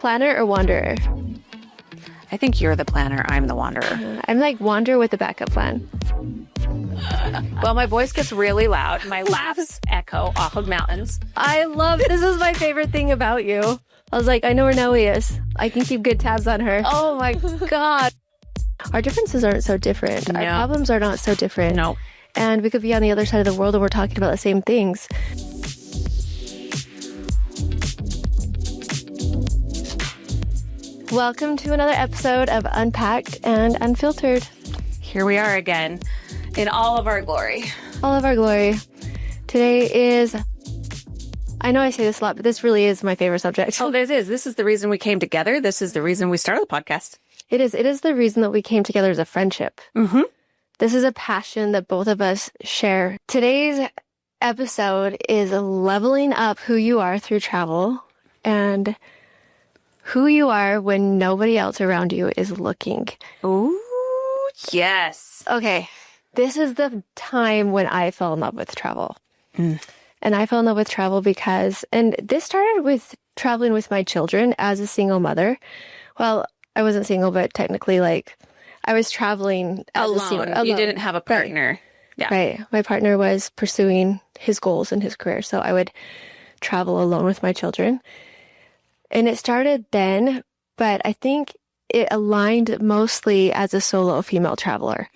Planner or wanderer? I think you're the planner. I'm the wanderer. I'm like wanderer with a backup plan. Well, my voice gets really loud. My laughs echo off of mountains. This is my favorite thing about you. I was like, I know where Noie is. I can keep good tabs on her. Oh my God. Our differences aren't so different. No. Our problems are not so different. No. And we could be on the other side of the world and we're talking about the same things. Welcome to another episode of Unpacked and Unfiltered. Here we are again in all of our glory. All of our glory. Today is, I know I say this a lot, but this really is my favorite subject. Oh, this is the reason we came together. This is the reason we started the podcast. It is the reason that we came together as a friendship. Mm-hmm. This is a passion that both of us share. Today's episode is leveling up who you are through travel and who you are when nobody else around you is looking. Ooh, yes. Okay, this is the time when I fell in love with travel. And I fell in love with travel because, and this started with traveling with my children as a single mother. Well, I wasn't single, but technically, like, I was traveling as alone. You didn't have a partner. Right. Yeah. Right. My partner was pursuing his goals in his career, so I would travel alone with my children. And it started then, but I think it aligned mostly as a solo female traveler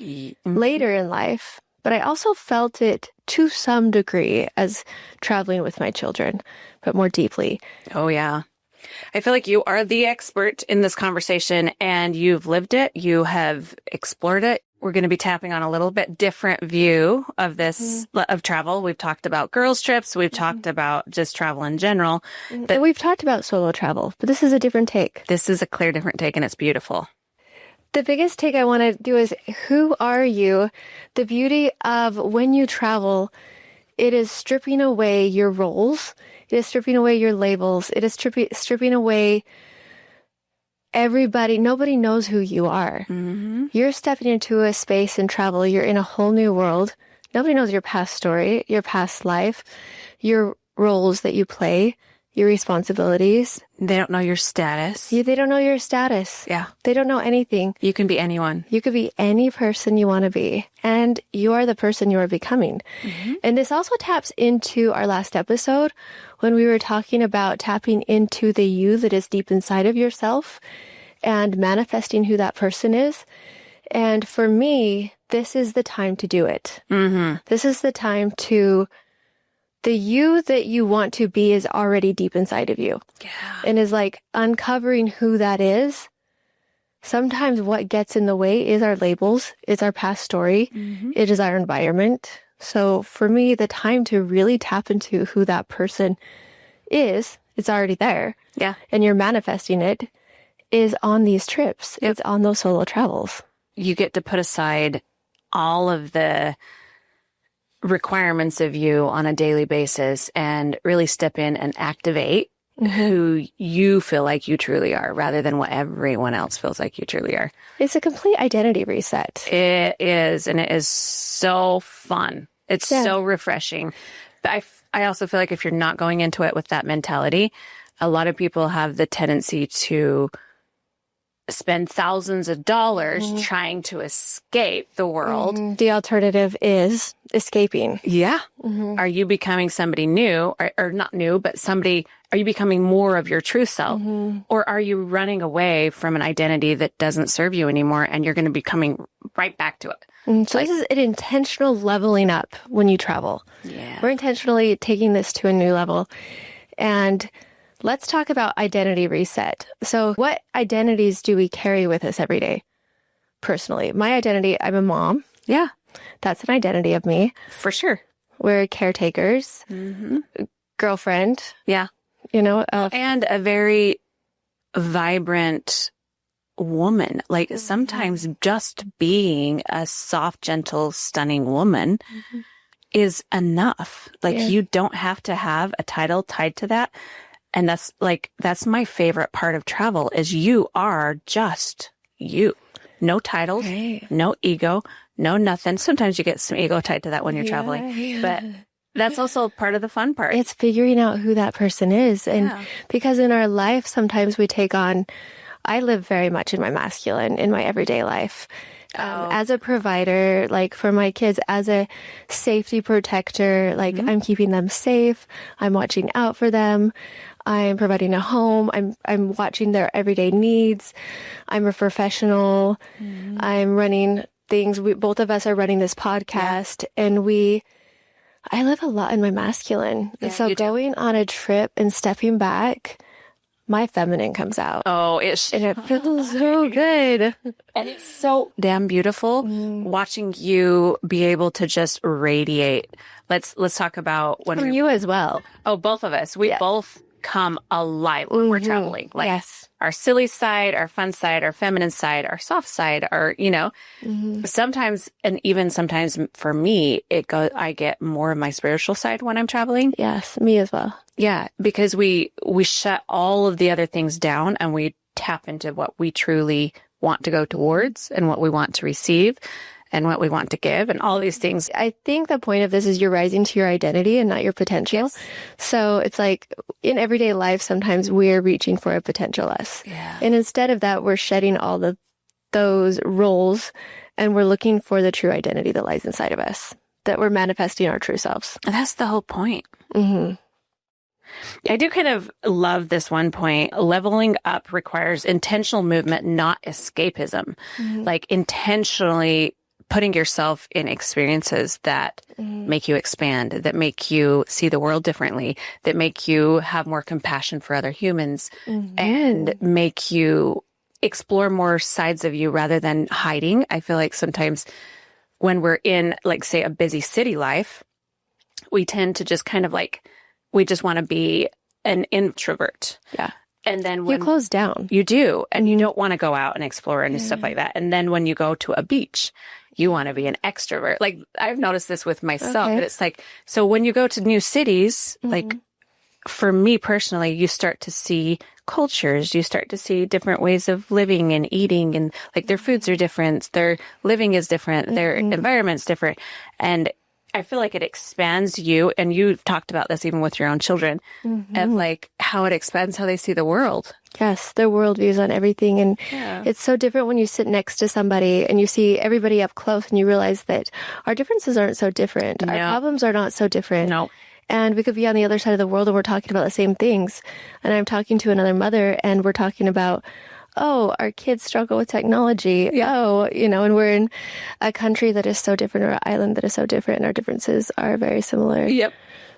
later in life. But I also felt it to some degree as traveling with my children, but more deeply. Oh, yeah. I feel like you are the expert in this conversation and you've lived it. You have explored it. We're going to be tapping on a little bit different view of this, of travel. We've talked about girls' trips. We've talked about just travel in general. But we've talked about solo travel, but this is a different take. This is a clear different take and it's beautiful. The biggest take I want to do is, who are you? The beauty of when you travel, it is stripping away your roles. It is stripping away your labels. It is stripping away everybody. Nobody knows who you are. Mm-hmm. You're stepping into a space in travel. You're in a whole new world. Nobody knows your past story, your past life, your roles that you play, your responsibilities. They don't know your status. They don't know your status. Yeah. They don't know anything. You can be anyone. You could be any person you want to be. And you are the person you are becoming. Mm-hmm. And this also taps into our last episode when we were talking about tapping into the you that is deep inside of yourself and manifesting who that person is. And for me, this is the time to do it. Mm-hmm. This is the time to... The you that you want to be is already deep inside of you. Yeah. And is like uncovering who that is. Sometimes what gets in the way is our labels, is our past story, it is our environment. So for me, the time to really tap into who that person is, it's already there. Yeah. And you're manifesting it, is on these trips. It's on those solo travels. You get to put aside all of the requirements of you on a daily basis and really step in and activate who you feel like you truly are rather than what everyone else feels like you truly are. It's a complete identity reset. It is. And it is so fun. It's so refreshing. But I also feel like if you're not going into it with that mentality, a lot of people have the tendency to spend thousands of dollars trying to escape the world. The alternative is escaping. Yeah. Are you becoming somebody new or not new, but somebody, are you becoming more of your true self? Or are you running away from an identity that doesn't serve you anymore and you're going to be coming right back to it? So this is an intentional leveling up when you travel. Yeah. We're intentionally taking this to a new level. And let's talk about identity reset. So what identities do we carry with us every day? Personally, my identity, I'm a mom. Yeah. That's an identity of me. For sure. We're caretakers, girlfriend. Yeah. You know, and a very vibrant woman. Like sometimes just being a soft, gentle, stunning woman is enough. Like you don't have to have a title tied to that. And that's my favorite part of travel is you are just you. No titles, no ego, no nothing. Sometimes you get some ego tied to that when you're traveling, but That's also part of the fun part. It's figuring out who that person is. And Yeah. because in our life, sometimes we take on, I live very much in my masculine in my everyday life. As a provider, like for my kids, as a safety protector, like I'm keeping them safe. I'm watching out for them. I'm providing a home. I'm watching their everyday needs. I'm a professional. I'm running things. Both of us are running this podcast, and I live a lot in my masculine. Yeah, so you do. going on a trip and stepping back, my feminine comes out. Oh, And it feels so good. and it's so damn beautiful watching you be able to just radiate. Let's talk about when From you as well. Oh, both of us. We both come alive when we're traveling. Like Yes. our silly side, our fun side, our feminine side, our soft side, our, sometimes, and even sometimes for me, I get more of my spiritual side when I'm traveling. Yes, me as well. Yeah, because we shut all of the other things down and we tap into what we truly want to go towards and what we want to receive and what we want to give and all these things. I think the point of this is you're rising to your identity and not your potential. Yes. So it's like in everyday life, sometimes we're reaching for a potential us. Yeah. And instead of that, we're shedding all those roles and we're looking for the true identity that lies inside of us, that we're manifesting our true selves. And that's the whole point. Mm-hmm. I do kind of love this one point. Leveling up requires intentional movement, not escapism. Like intentionally putting yourself in experiences that make you expand, that make you see the world differently, that make you have more compassion for other humans, and make you explore more sides of you rather than hiding. I feel like sometimes when we're in, like, say, a busy city life, we tend to just kind of like, we just want to be an introvert. Yeah. And then You close down. you do, and you don't want to go out and explore and stuff like that. And then when you go to a beach, you want to be an extrovert. Like, I've noticed this with myself, Okay. but it's like, so when you go to new cities, like for me personally, you start to see cultures, you start to see different ways of living and eating, and like their foods are different, their living is different, their environment's different. And I feel like it expands you, and you've talked about this even with your own children, of like how it expands how they see the world. Yes, their worldviews on everything. And it's so different when you sit next to somebody and you see everybody up close and you realize that our differences aren't so different. Our problems are not so different. No. And we could be on the other side of the world and we're talking about the same things. And I'm talking to another mother and we're talking about, oh, our kids struggle with technology. Oh, and we're in a country that is so different, or an island that is so different, and our differences are very similar. Yep.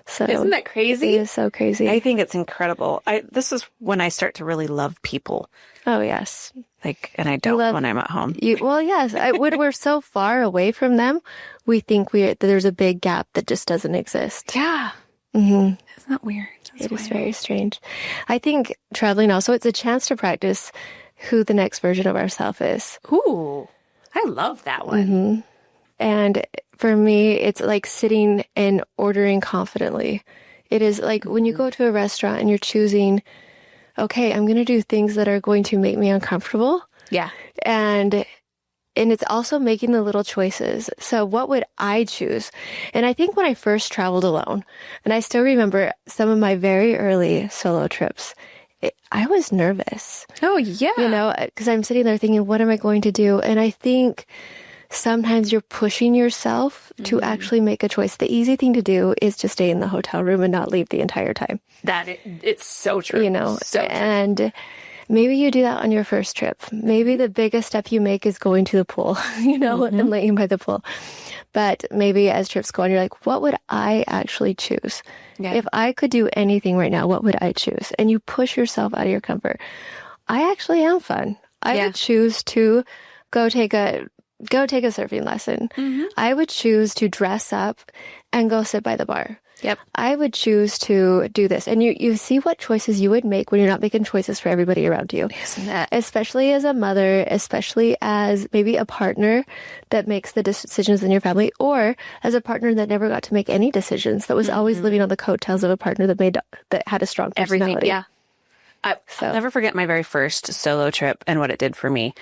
So Isn't that crazy? It is so crazy. I think it's incredible. This is when I start to really love people. Oh, yes. Like, and I don't when I'm at home. Well, yes. When we're so far away from them, we think that there's a big gap that just doesn't exist. Yeah. Mm-hmm. Isn't that weird? It is very strange. I think traveling also, it's a chance to practice who the next version of ourselves is. Ooh, I love that one. Mm-hmm. And for me, it's like sitting and ordering confidently. It is like when you go to a restaurant and you're choosing, okay, I'm going to do things that are going to make me uncomfortable. Yeah. And it's also making the little choices. So what would I choose? And I think when I first traveled alone, and I still remember some of my very early solo trips, I was nervous. Oh, yeah. Because I'm sitting there thinking, what am I going to do? And I think sometimes you're pushing yourself to actually make a choice. The easy thing to do is to stay in the hotel room and not leave the entire time. It's so true. So true. And maybe you do that on your first trip. Maybe the biggest step you make is going to the pool, and laying by the pool. But maybe as trips go on, you're like, what would I actually choose? Yeah. If I could do anything right now, what would I choose? And you push yourself out of your comfort. I actually am fun. I would choose to go take a surfing lesson. I would choose to dress up and go sit by the bar. Yep. I would choose to do this. And you see what choices you would make when you're not making choices for everybody around you. Isn't that? Especially as a mother, especially as maybe a partner that makes the decisions in your family, or as a partner that never got to make any decisions, that was always living on the coattails of a partner that had a strong personality. Everything. Yeah. I'll never forget my very first solo trip and what it did for me.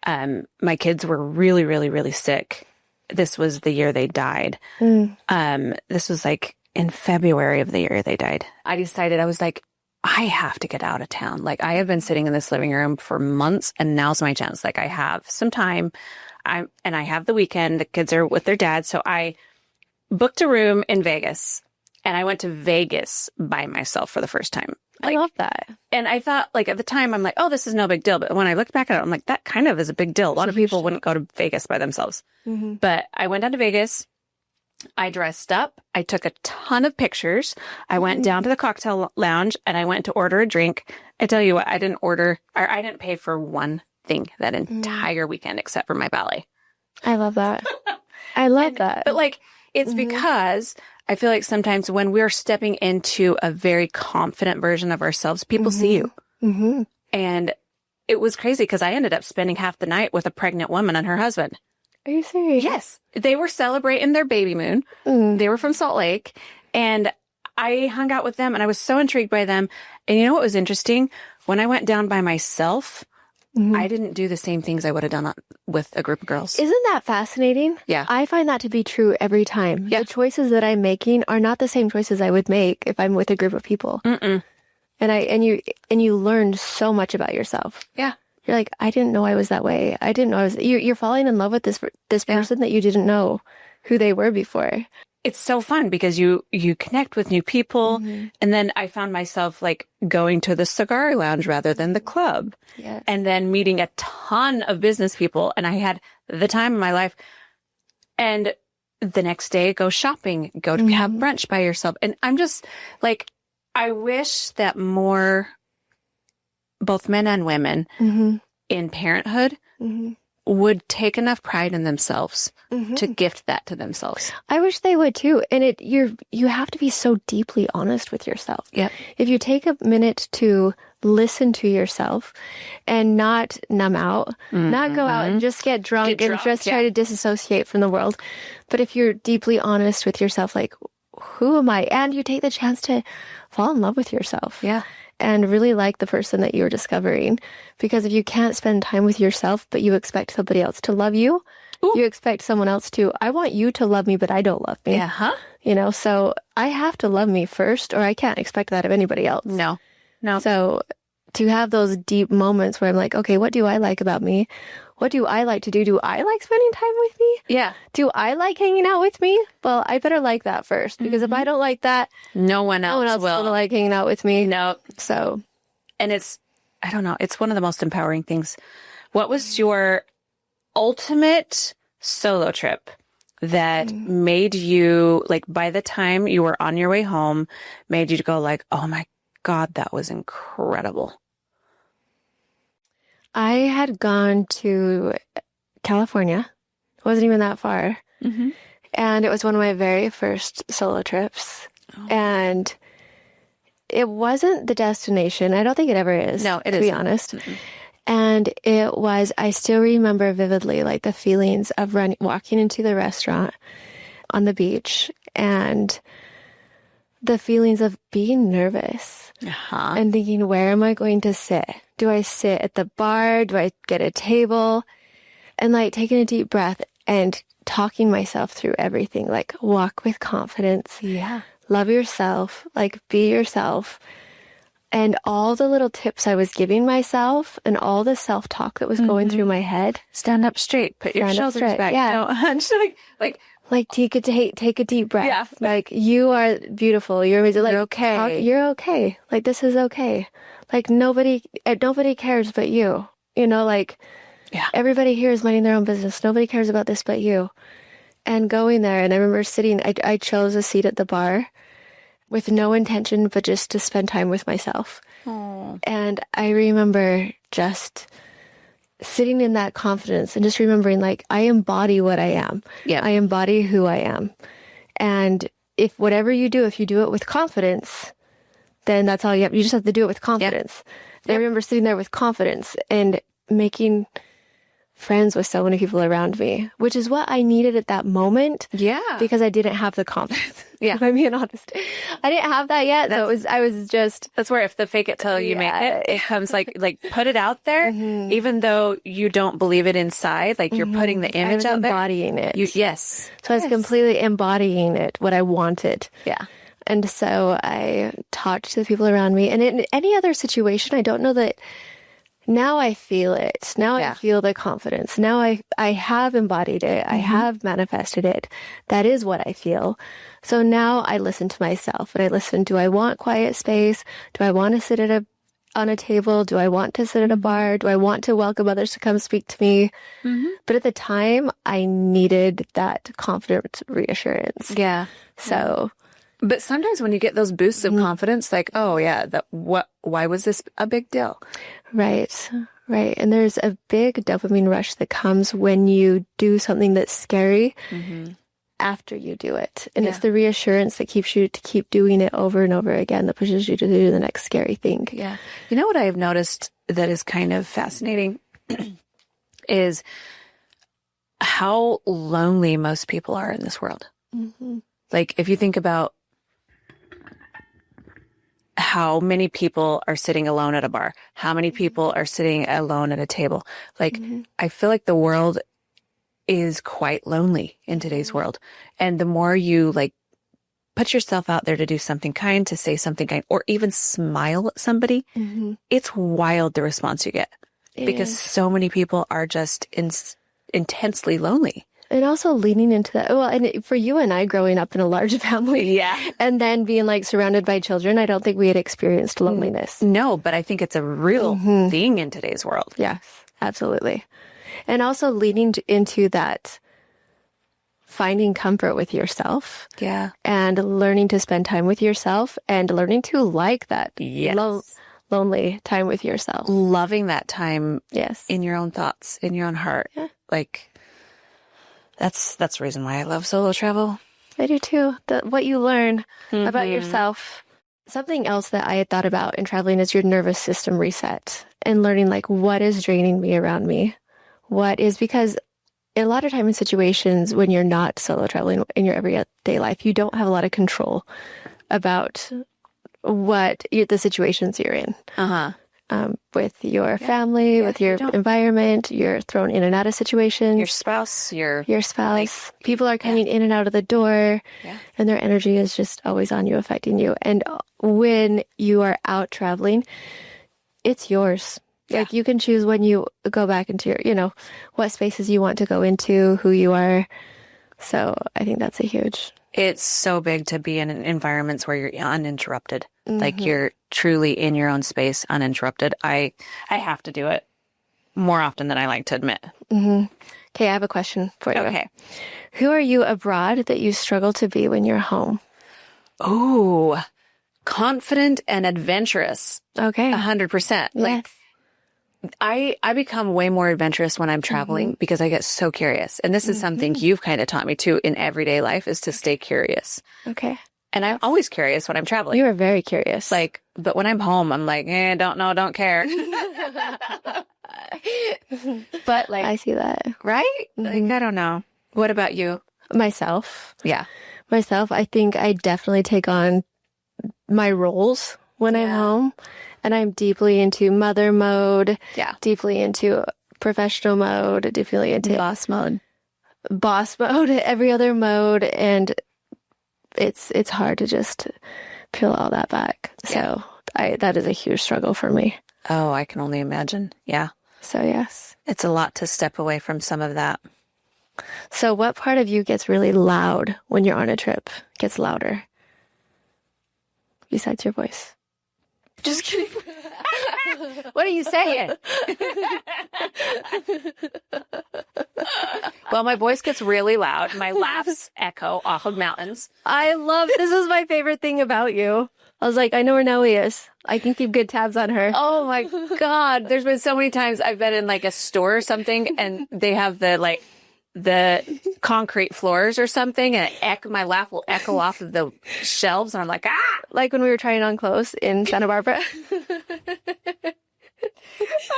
My kids were really, really, really sick. This was the year they died. This was like in February of the year they died, I decided, I was like, I have to get out of town. Like, I have been sitting in this living room for months, and now's my chance. Like, I have some time. I have the weekend. The kids are with their dad. So I booked a room in Vegas, and I went to Vegas by myself for the first time. Like, I love that. And I thought, like, at the time, I'm like, oh, this is no big deal. But when I looked back at it, I'm like, that kind of is a big deal. A lot of people wouldn't go to Vegas by themselves. Mm-hmm. But I went down to Vegas. I dressed up. I took a ton of pictures. I went down to the cocktail lounge, and I went to order a drink. I tell you what, I didn't pay for one thing that entire weekend except for my ballet. I love that. I love that. But like, it's because I feel like sometimes when we're stepping into a very confident version of ourselves, people see you. Mm-hmm. And it was crazy because I ended up spending half the night with a pregnant woman and her husband. Are you serious? Yes. They were celebrating their baby moon. They were from Salt Lake. And I hung out with them, and I was so intrigued by them. And you know what was interesting? When I went down by myself, I didn't do the same things I would have done with a group of girls. Isn't that fascinating? Yeah. I find that to be true every time. Yeah. The choices that I'm making are not the same choices I would make if I'm with a group of people. Mm-mm. And you learn so much about yourself. Yeah. You're like, I didn't know I was that way. I didn't know you're falling in love with this person that you didn't know who they were before. It's so fun because you connect with new people. Mm-hmm. And then I found myself like going to the cigar lounge rather than the club. Yes. And then meeting a ton of business people. And I had the time of my life. And the next day, go shopping, go to have brunch by yourself. And I'm just like, I wish that more, both men and women in parenthood would take enough pride in themselves to gift that to themselves. I wish they would too. And you have to be so deeply honest with yourself. Yeah. If you take a minute to listen to yourself and not numb out, not go out and just get drunk and just try to disassociate from the world. But if you're deeply honest with yourself, like, who am I? And you take the chance to fall in love with yourself. Yeah. And really like the person that you're discovering. Because if you can't spend time with yourself, but you expect somebody else to love you, you expect someone else to, I want you to love me, but I don't love me. Yeah. You know, so I have to love me first, or I can't expect that of anybody else. No. So to have those deep moments where I'm like, okay, what do I like about me? What do I like to do? Do I like spending time with me? Yeah. Do I like hanging out with me? Well, I better like that first, because if I don't like that, no one else will like hanging out with me. No. So, and I don't know, it's one of the most empowering things. What was your ultimate solo trip that made you, like, by the time you were on your way home, made you go like, oh my God, that was incredible? I had gone to California. It wasn't even that far. Mm-hmm. And it was one of my very first solo trips. Oh. And it wasn't the destination. I don't think it ever is. No, it isn't. To be honest. Mm-hmm. And it was, I still remember vividly, like, the feelings of walking into the restaurant on the beach, and the feelings of being nervous and thinking, where am I going to sit? Do I sit at the bar? Do I get a table? And like taking a deep breath and talking myself through everything, like, walk with confidence. Yeah. Love yourself, like, be yourself. And all the little tips I was giving myself and all the self-talk that was going through my head. Stand up straight. Put your shoulders back. Yeah. No, like take a deep breath. Yeah. Like, you are beautiful. You're amazing. Like, you're okay. You're okay. Like, this is okay. Like, nobody cares but you. You know, like, everybody here is minding their own business. Nobody cares about this but you. And going there, and I remember sitting, I chose a seat at the bar with no intention but just to spend time with myself. Aww. And I remember just sitting in that confidence and just remembering, like, I embody what I am. Yeah. I embody who I am. And if whatever you do, if you do it with confidence, then that's all you have. You just have to do it with confidence. Yep. I remember sitting there with confidence and making friends with so many people around me, which is what I needed at that moment. Yeah. Because I didn't have the confidence. Yeah. If I'm being honest. I didn't have that yet. I was just. That's where if the fake it till you make it, it comes like put it out there, even though you don't believe it inside, like you're putting the image out there. Embodying it. Yes. So I was completely embodying it, what I wanted. Yeah. And so I talked to the people around me. And in any other situation, I don't know that now I feel it. Now I feel the confidence. Now I have embodied it. I have manifested it. That is what I feel. So now I listen to myself and I listen, do I want quiet space? Do I want to sit on a table? Do I want to sit at a bar? Do I want to welcome others to come speak to me? But at the time, I needed that confident reassurance. Yeah. So, but sometimes when you get those boosts of confidence, like, oh yeah, why was this a big deal? Right. And there's a big dopamine rush that comes when you do something that's scary after you do it. And it's the reassurance that keeps you to keep doing it over and over again that pushes you to do the next scary thing. Yeah. You know what I have noticed that is kind of fascinating is how lonely most people are in this world. Like if you think about how many people are sitting alone at a bar, how many people are sitting alone at a table. Like I feel like the world is quite lonely in today's world. And the more you like put yourself out there to do something kind, to say something kind, or even smile at somebody, it's wild the response you get because so many people are just intensely lonely. And also leaning into that. Well, and for you and I growing up in a large family. And then being like surrounded by children, I don't think we had experienced loneliness. No, but I think it's a real thing in today's world. Yes, absolutely. And also leaning into that, finding comfort with yourself. Yeah. And learning to spend time with yourself and learning to like that lonely time with yourself. Loving that time Yes. in your own thoughts, in your own heart. Yeah. Like, that's the reason why I love solo travel. I do too. What you learn about yourself. Something else that I had thought about in traveling is your nervous system reset and learning like what is draining me around me. What is, because a lot of time in situations when you're not solo traveling in your everyday life, you don't have a lot of control about the situations you're in. With your family, with your environment, you're thrown in and out of situations. Your spouse, your spouse. People are coming in and out of the door, and their energy is just always on you, affecting you. And when you are out traveling, it's yours. Like you can choose when you go back into your, what spaces you want to go into, who you are. So I think that's a huge. It's so big to be in environments where you're uninterrupted. Like you're truly in your own space, uninterrupted. I have to do it more often than I like to admit. Okay, I have a question for you. Okay. Who are you abroad that you struggle to be when you're home? Oh, confident and adventurous. Okay. 100%. Like I become way more adventurous when I'm traveling because I get so curious. And this is something you've kind of taught me too in everyday life is to stay curious. Okay. And I'm always curious when I'm traveling. You are very curious. Like, but when I'm home, I'm like, don't know, don't care. But like, I see that. Right? Like, I don't know. What about you? Myself. Yeah. Myself, I think I definitely take on my roles when I'm home. And I'm deeply into mother mode. Yeah. Deeply into professional mode. Deeply into boss mode. Every other mode. And it's hard to just peel all that back. So that is a huge struggle for me. Oh, I can only imagine. Yeah. So yes. It's a lot to step away from some of that. So what part of you gets really loud when you're on a trip? Gets louder? Besides your voice. Just kidding. What are you saying? Well, my voice gets really loud. My laughs echo off of mountains. This is my favorite thing about you. I was like, I know where Noie is. I can keep good tabs on her. Oh my God. There's been so many times I've been in like a store or something and they have the concrete floors or something and my laugh will echo off of the shelves and I'm like, ah! Like when we were trying on clothes in Santa Barbara.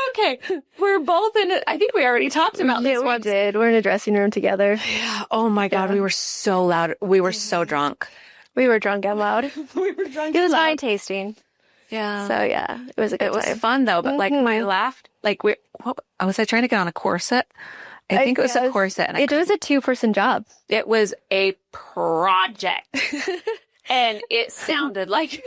Okay. We're both in it. I think we already talked about this once. We did. We're in a dressing room together. Yeah. Oh my God. We were so loud. We were so drunk. We were drunk and loud. We were drunk. It was wine tasting. Yeah. So yeah, it was a good time. It was fun though, but like my laugh, like was I trying to get on a corset? I think it was a corset. And it was a 2-person job. It was a project. And it sounded like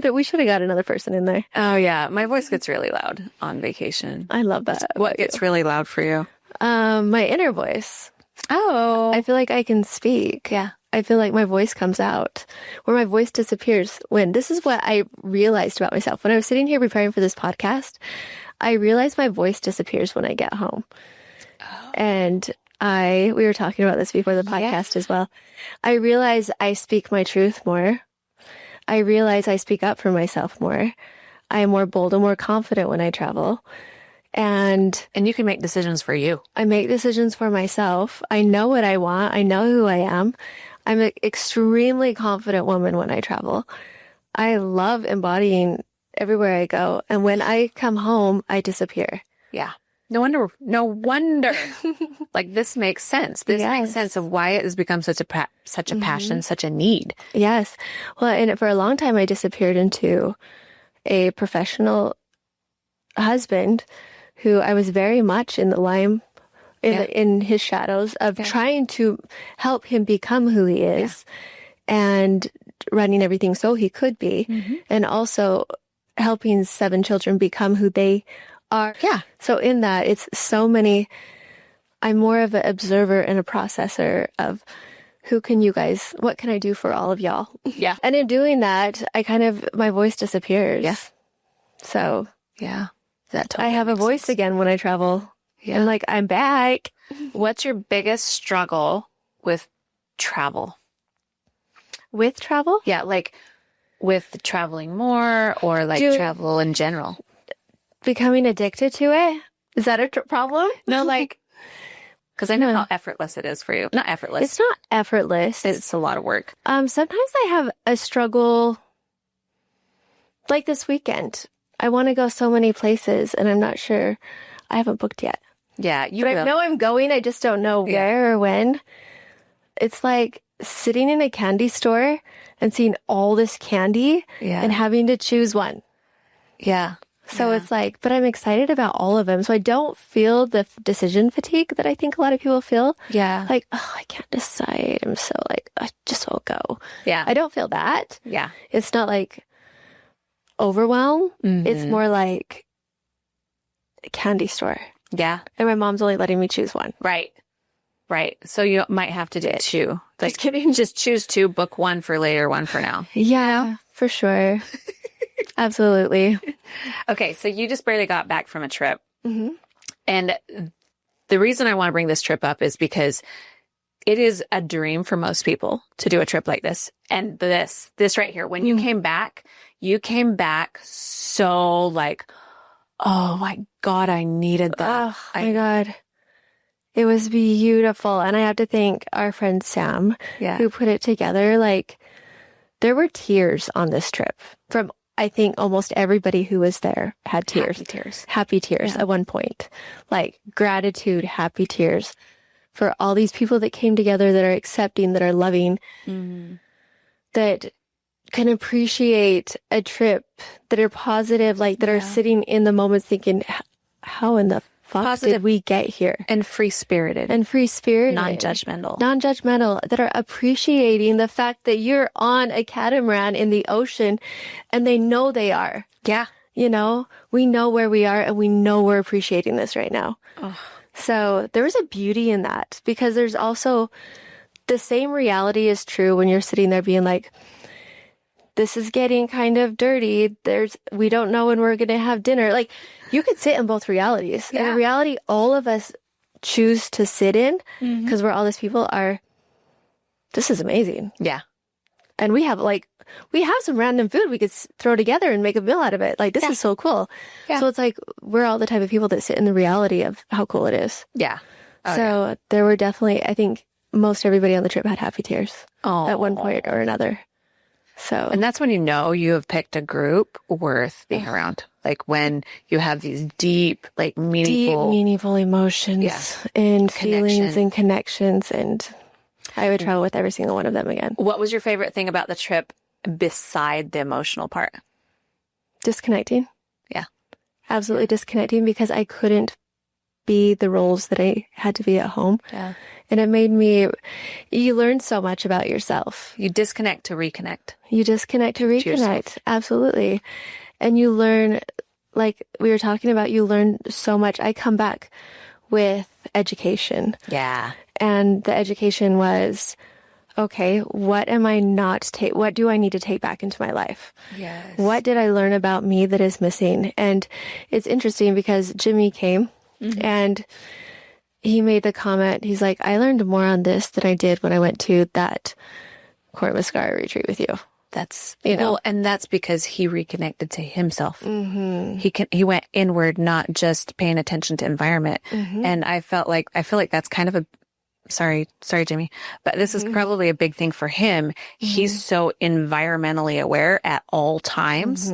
That we should have got another person in there. Oh yeah, my voice gets really loud on vacation. I love that. What gets really loud for you? My inner voice. Oh. I feel like I can speak. Yeah. I feel like my voice comes out, where my voice disappears when, this is what I realized about myself. When I was sitting here preparing for this podcast, I realized my voice disappears when I get home. Oh. And we were talking about this before the podcast as well. I realize I speak my truth more. I realize I speak up for myself more. I am more bold and more confident when I travel. And you can make decisions for you. I make decisions for myself. I know what I want. I know who I am. I'm an extremely confident woman when I travel. I love embodying everywhere I go. And when I come home, I disappear. Yeah. No wonder. Like, this makes sense. This makes sense of why it has become such a passion, such a need. Yes. Well, and for a long time, I disappeared into a professional husband who I was very much in the lime, in his shadows of trying to help him become who he is and running everything so he could be. And also helping 7 children become who they are. Yeah. So in that, it's so many, I'm more of an observer and a processor of what can I do for all of y'all? Yeah. And in doing that, my voice disappears. Yeah. So. Yeah. I have a voice again when I travel. Yeah. And like, I'm back. What's your biggest struggle with travel? With travel? Yeah. Like with traveling more or like travel in general. Becoming addicted to it? Is that a problem? No, like, because I know how effortless it is for you. Not effortless. It's not effortless. It's a lot of work. Sometimes I have a struggle, like this weekend. I want to go so many places, and I'm not sure. I haven't booked yet. Yeah, but I know I'm going. I just don't know where or when. It's like sitting in a candy store and seeing all this candy and having to choose one. Yeah. So it's like, but I'm excited about all of them. So I don't feel the decision fatigue that I think a lot of people feel. Yeah. Like, oh, I can't decide. I'm so like, I just won't go. Yeah. I don't feel that. Yeah. It's not like overwhelm. It's more like a candy store. Yeah. And my mom's only letting me choose one. Right. Right. So you might have to do 2. Like, just kidding. Just choose 2, book 1 for later, 1 for now. Yeah, for sure. Absolutely. Okay. So you just barely got back from a trip. And the reason I want to bring this trip up is because it is a dream for most people to do a trip like this. And this right here, when you came back so like, oh my God, I needed that. Oh my God. It was beautiful. And I have to thank our friend Sam, who put it together. Like, there were tears on this trip from, I think, almost everybody who was there had tears. Happy tears at one point. Like, gratitude, happy tears for all these people that came together, that are accepting, that are loving, that can appreciate a trip, that are positive, like that are sitting in the moments thinking, how in the fuck did we get here? And free-spirited. Non-judgmental, that are appreciating the fact that you're on a catamaran in the ocean, and they know they are. Yeah. You know, we know where we are, and we know we're appreciating this right now. Oh. So there was a beauty in that, because there's also the same reality is true when you're sitting there being like, this is getting kind of dirty. We don't know when we're going to have dinner. Like, you could sit in both realities. And the reality all of us choose to sit in, because we're all these people are, this is amazing. Yeah. And we have some random food we could throw together and make a meal out of it. Like, this is so cool. Yeah. So it's like, we're all the type of people that sit in the reality of how cool it is. Yeah. So there were definitely, I think most everybody on the trip had happy tears at one point or another. So, and that's when you know you have picked a group worth being around. Like, when you have these deep, like meaningful emotions and feelings and connections. And I would travel with every single one of them again. What was your favorite thing about the trip beside the emotional part? Disconnecting. Yeah. Absolutely disconnecting, because I couldn't be the roles that I had to be at home. Yeah. And you learn so much about yourself. You disconnect to reconnect. You disconnect to reconnect. Absolutely. And you learn, like we were talking about, you learn so much. I come back with education. Yeah. And the education was, okay, what do I need to take back into my life? Yes. What did I learn about me that is missing? And it's interesting because Jimmy came and he made the comment, he's like, I learned more on this than I did when I went to that Court Mascara retreat with you. That's, and that's because he reconnected to himself. He went inward, not just paying attention to environment. And I feel like that's kind of a, sorry, Jimmy, but this is probably a big thing for him. He's so environmentally aware at all times.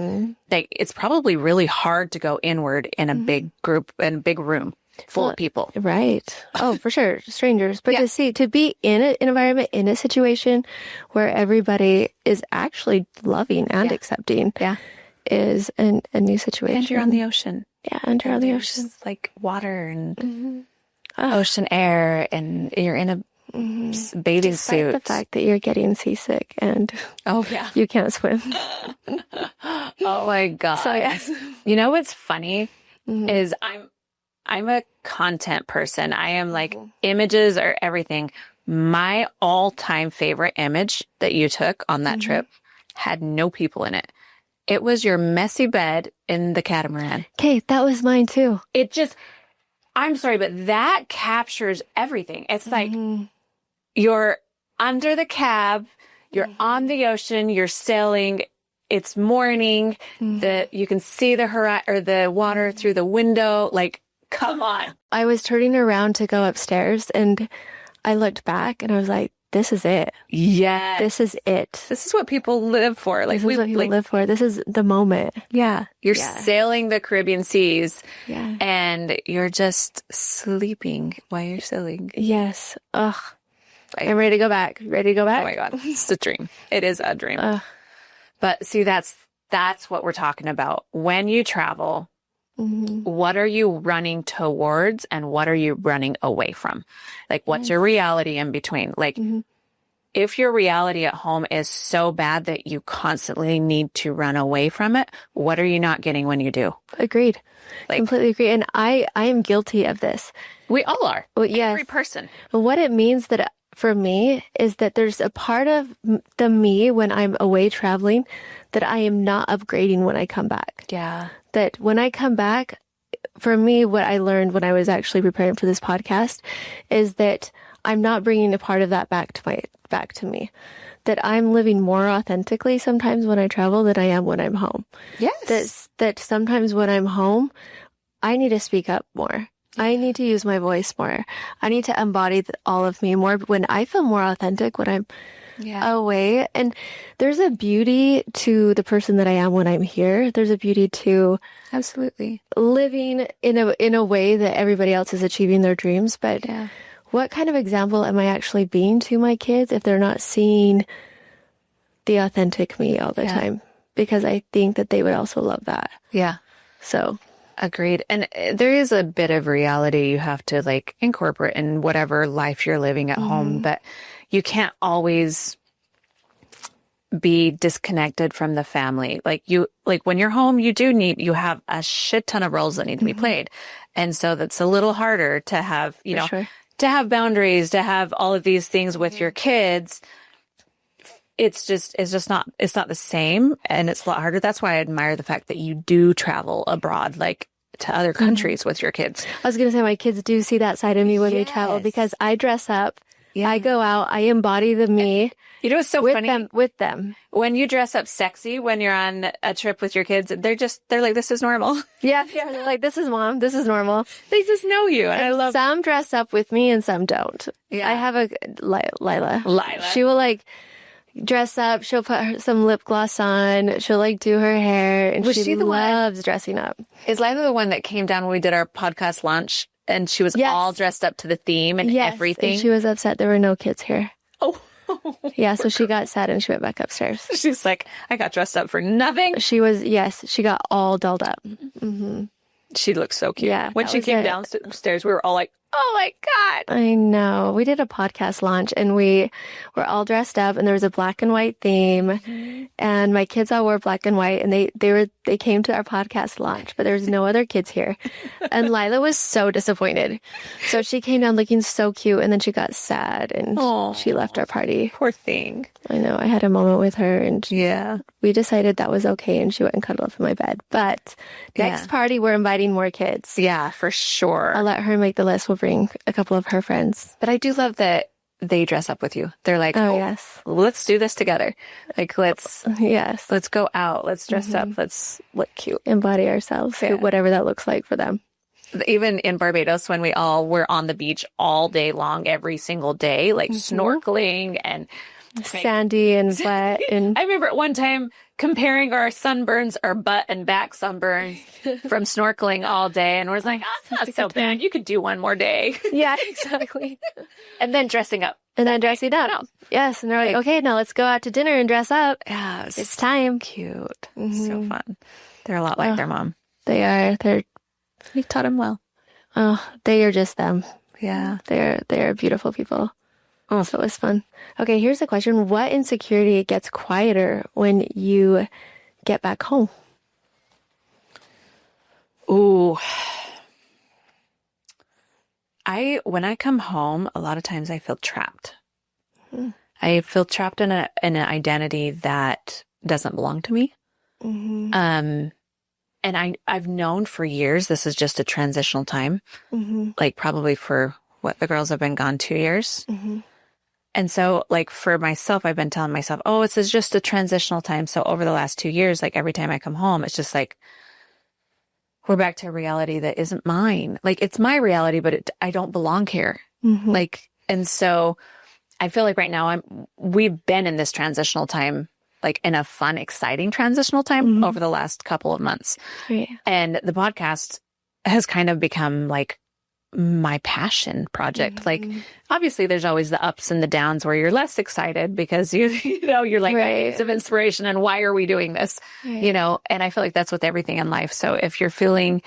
Like it's probably really hard to go inward in a big group, in a big room full of people. Right. Oh, for sure. Strangers. But to be in an environment, in a situation where everybody is actually loving and accepting is a new situation. And you're on the ocean. Yeah, and you're on the ocean. Like water and ocean air, and you're in a bathing suit. The fact that you're getting seasick and you can't swim. Oh my God. So yes. You know what's funny is I'm a content person. I am like images are everything. My all-time favorite image that you took on that trip had no people in it. It was your messy bed in the catamaran. Okay, that was mine too. I'm sorry, but that captures everything. It's like you're under the cab, you're on the ocean, you're sailing. It's morning. You can see the water through the window. Like, come on. I was turning around to go upstairs and I looked back and I was like, this is it. Yeah. This is it. This is what people live for. Like this is what people live for. This is the moment. Yeah. You're sailing the Caribbean seas and you're just sleeping while you're sailing. Yes. Ugh. I'm ready to go back. Ready to go back? Oh my God. It's a dream. It is a dream. But see, that's what we're talking about. When you travel, what are you running towards and what are you running away from? Like, what's your reality in between? Like, if your reality at home is so bad that you constantly need to run away from it, what are you not getting when you do? Agreed. Completely agree. And I am guilty of this. We all are. Well, yes. Every person. What it means that for me is that there's a part of the me when I'm away traveling that I am not upgrading when I come back. Yeah. That when I come back, for me, what I learned when I was actually preparing for this podcast is that I'm not bringing a part of that back to me. That I'm living more authentically sometimes when I travel than I am when I'm home. Yes. That sometimes when I'm home, I need to speak up more. I need to use my voice more. I need to embody all of me more when I feel more authentic when I'm away. And there's a beauty to the person that I am when I'm here. There's a beauty to absolutely living in a way that everybody else is achieving their dreams. But what kind of example am I actually being to my kids if they're not seeing the authentic me all the time? Because I think that they would also love that. Yeah. So. Agreed. And there is a bit of reality you have to like incorporate in whatever life you're living at home, but you can't always be disconnected from the family. Like when you're home, you have a shit ton of roles that need to be played. And so that's a little harder to have, to have boundaries, to have all of these things with your kids. It's not the same, and it's a lot harder. That's why I admire the fact that you do travel abroad, like to other countries with your kids. I was going to say my kids do see that side of me when we travel because I dress up, I go out, I embody the me. You know what's so funny? With them. When you dress up sexy when you're on a trip with your kids, they're like, this is normal. Yeah, they're like, this is mom, this is normal. They just know you. And I love some dress up with me and some don't. Yeah. I have a Lila. She will dress up. She'll put some lip gloss on. She'll do her hair, and she loves dressing up. Is Lila the one that came down when we did our podcast launch, and she was all dressed up to the theme and everything? And she was upset there were no kids here. Oh, yeah. So she got sad and she went back upstairs. She's like, I got dressed up for nothing. She got all dolled up. She looks so cute. Yeah, When that she was came it. downstairs, we were all like, oh my God. I know. We did a podcast launch and we were all dressed up and there was a black and white theme and my kids all wore black and white and they came to our podcast launch, but there was no other kids here. And Lila was so disappointed. So she came down looking so cute and then she got sad and she left our party. Poor thing. I know. I had a moment with her and Yeah. we decided that was okay and she went and cuddled up in my bed. But next party, we're inviting more kids. Yeah, for sure. I'll let her make the list. We'll bring a couple of her friends. But I do love that they dress up with you. They're like, Oh, yes. let's do this together. Like, let's go out. Let's dress up. Let's look cute. Embody ourselves, whatever that looks like for them. Even in Barbados, when we all were on the beach all day long, every single day, like snorkeling and sandy and wet. And I remember at one time comparing our sunburns, our butt and back sunburns from snorkeling all day. And we're like, oh, it's not so bad. You could do one more day. yeah, exactly. And then dressing up. And then dressing up. Yes. And they're like, okay, now let's go out to dinner and dress up. Yeah. It's time. Cute. So fun. They're a lot like their mom. They are. We taught them well. Oh, they are just them. Yeah. They're beautiful people. Oh, so it was fun. Okay, here's the question. What insecurity gets quieter when you get back home? Ooh. When I come home, a lot of times I feel trapped. I feel trapped in an identity that doesn't belong to me. And I've known for years this is just a transitional time. Like probably for what the girls have been gone 2 years. And so like for myself, I've been telling myself, oh, this is just a transitional time. So over the last 2 years, like every time I come home, it's just like, we're back to a reality that isn't mine. Like it's my reality, but I don't belong here. Like, and so I feel like right now we've been in this transitional time, like in a fun, exciting transitional time over the last couple of months. Right. And the podcast has kind of become like my passion project. Like obviously there's always the ups and the downs where you're less excited because you're like waves of inspiration and why are we doing this? And I feel like that's with everything in life. So if you're feeling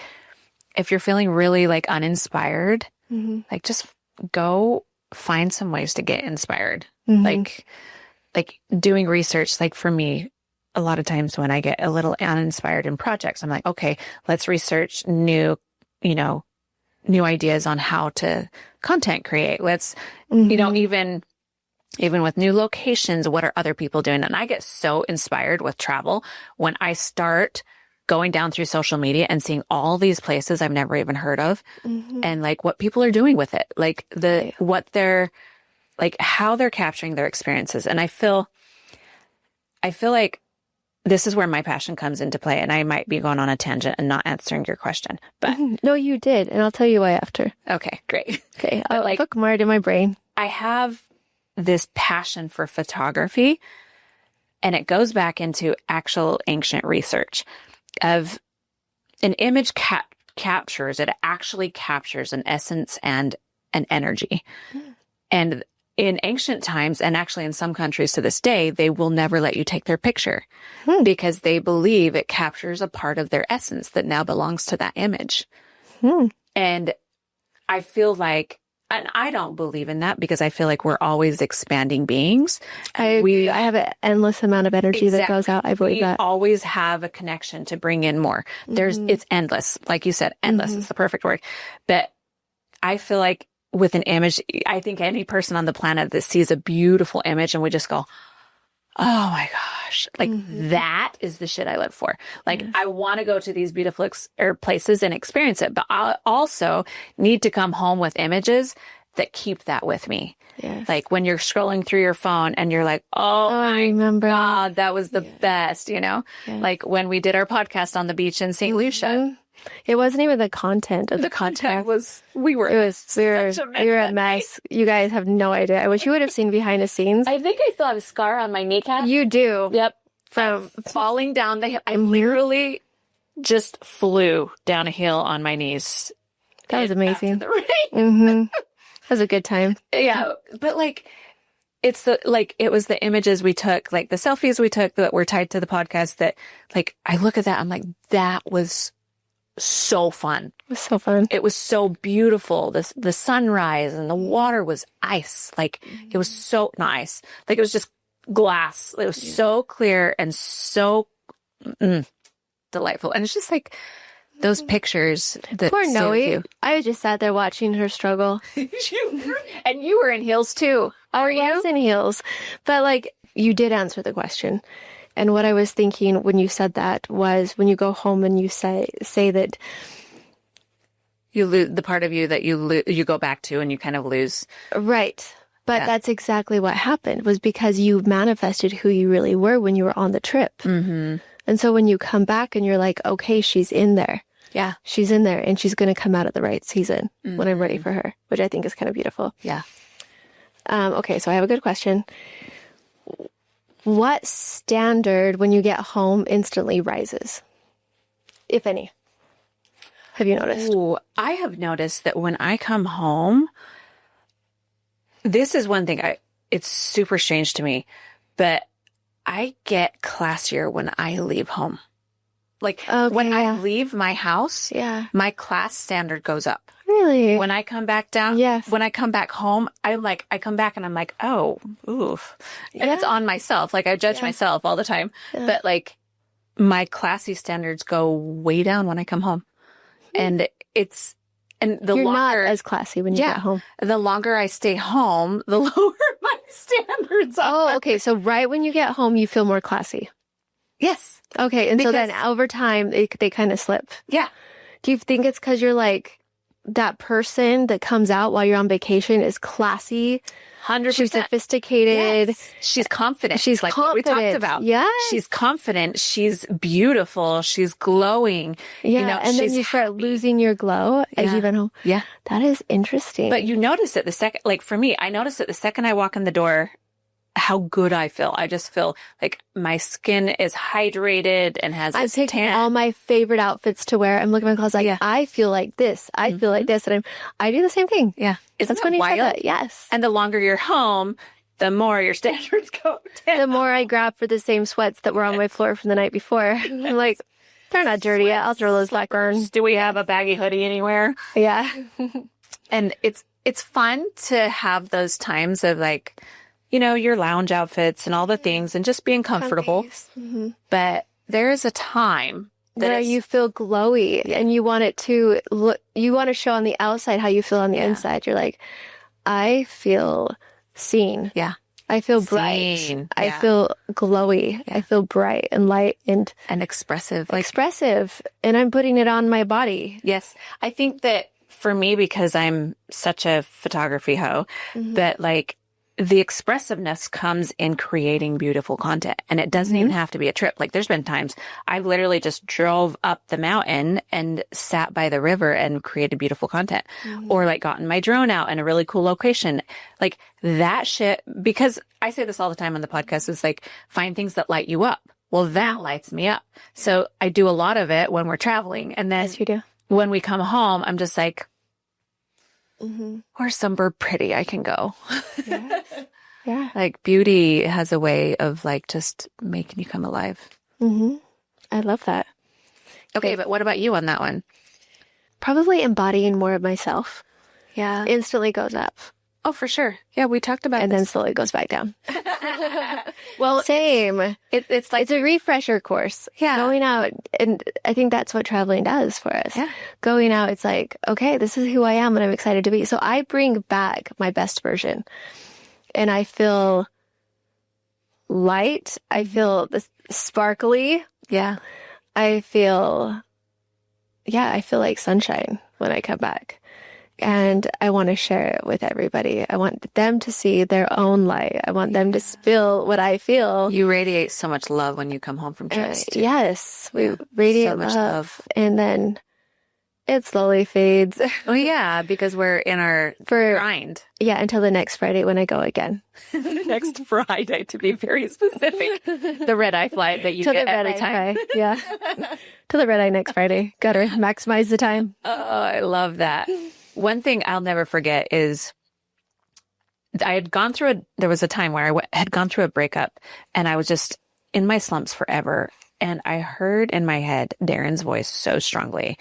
really like uninspired, like just go find some ways to get inspired. Like doing research, like for me, a lot of times when I get a little uninspired in projects, I'm like, okay, let's research new ideas on how to content create. Let's, even with new locations, what are other people doing? And I get so inspired with travel when I start going down through social media and seeing all these places I've never even heard of and like what people are doing with it, like how they're capturing their experiences. And I feel like this is where my passion comes into play, and I might be going on a tangent and not answering your question, but no, you did. And I'll tell you why after. Okay, great. Okay. I'll bookmark in my brain. I have this passion for photography, and it goes back into actual ancient research of an image captures, it actually captures an essence and an energy. And in ancient times, and actually in some countries to this day, they will never let you take their picture because they believe it captures a part of their essence that now belongs to that image. And I feel like, and I don't believe in that because I feel like we're always expanding beings. I have an endless amount of energy that goes out. I believe that. We always have a connection to bring in more. It's endless. Like you said, endless is the perfect word. But I feel like with an image, I think any person on the planet that sees a beautiful image and we just go, oh my gosh, like that is the shit I live for. Like I want to go to these beautiful places and experience it, but I also need to come home with images that keep that with me. Yes. Like when you're scrolling through your phone and you're like, I remember. God, that was the best, like when we did our podcast on the beach in St. Lucia. It wasn't even the content of the content was we were a mess. You guys have no idea. I wish you would have seen behind the scenes. I think I still have a scar on my kneecap. You do. Yep. From falling down the hill. I literally just flew down a hill on my knees. That was amazing. That was a good time. Yeah. But like it was the images we took, like the selfies we took that were tied to the podcast that like I look at that, I'm like, that was so fun. It was so fun. It was so beautiful. The sunrise and the water was ice. Like it was so not ice. Like it was just glass. It was so clear and so delightful. And it's just like those pictures that Poor stay with Noie. you. I just sat there watching her struggle. And you were in heels too. Are you? I was in heels. But like, you did answer the question. And what I was thinking when you said that was when you go home and you say that You lose the part of you that you go back to and you kind of lose. right. But that's exactly what happened, was because you manifested who you really were when you were on the trip. Mm-hmm. And so when you come back and you're like, okay, she's in there. Yeah. She's in there and she's going to come out at the right season when I'm ready for her, which I think is kind of beautiful. Yeah. Okay, so I have a good question. What standard when you get home instantly rises, if any? Have you noticed? Ooh, I have noticed that when I come home, this is one thing it's super strange to me, but I get classier when I leave home. Like when I leave my house, my class standard goes up. Really? When I come back down, when I come back home, I come back and I'm like, oh, oof. And it's on myself. Like I judge myself all the time, but like my classy standards go way down when I come home. And You're not as classy when you get home. The longer I stay home, the lower my standards are. Oh, okay. So right when you get home, you feel more classy. Yes. Okay. And so then over time, they kind of slip. Yeah. Do you think it's because you're like that person that comes out while you're on vacation is classy? 100%. She's sophisticated. Yes. She's confident. She's like confident. what we talked about. Yeah. She's confident. She's beautiful. She's glowing. Yeah. You know, and then you start losing your glow as you get home. Yeah. That is interesting. But you notice it the second, like for me, I notice it the second I walk in the door, how good I feel. I just feel like my skin is hydrated and has I'm picking all my favorite outfits to wear. I'm looking at my clothes like, I feel like this. I feel like this. And I do the same thing. Yeah. That's funny you said that. Yes. And the longer you're home, the more your standards go down. The more I grab for the same sweats that were on my floor from the night before. I'm like, they're not dirty yet. I'll throw those back on. Do we have a baggy hoodie anywhere? Yeah. And it's fun to have those times of like, you know, your lounge outfits and all the things and just being comfortable. Mm-hmm. But there is a time where you feel glowy and you want it to look, you want to show on the outside how you feel on the inside. You're like, I feel seen. Yeah. I feel bright. Yeah. I feel glowy. I feel bright and light and expressive. Expressive. And I'm putting it on my body. Yes. I think that for me, because I'm such a photography hoe, that like the expressiveness comes in creating beautiful content. And it doesn't even have to be a trip. Like there's been times I literally just drove up the mountain and sat by the river and created beautiful content, or like gotten my drone out in a really cool location. Like that shit, because I say this all the time on the podcast, is like find things that light you up. Well, that lights me up. So I do a lot of it when we're traveling. And then yes, you do. When we come home, I'm just like, where's somewhere pretty I can go? Yeah. Like beauty has a way of like just making you come alive. I love that. Okay, but what about you on that one? Probably embodying more of myself. Yeah. Instantly goes up. Oh, for sure. Yeah, we talked about and this. then slowly goes back down. Well, same. It's like it's a refresher course. Yeah. Going out, and I think that's what traveling does for us. Yeah. Going out, it's like, okay, this is who I am and I'm excited to be. So I bring back my best version. And I feel light. I feel sparkly. Yeah. I feel like sunshine when I come back. And I want to share it with everybody. I want them to see their own light. I want them to feel what I feel. You radiate so much love when you come home from trips. Yes, we radiate so much love. And then it slowly fades. Oh, yeah, because we're in our grind. Yeah, until the next Friday when I go again. Next Friday, to be very specific. The red-eye flight that you get every time. Yeah. To the red-eye next Friday. Got to maximize the time. Oh, I love that. One thing I'll never forget is I had gone through there was a time where I had gone through a breakup and I was just in my slumps forever. And I heard in my head Darren's voice so strongly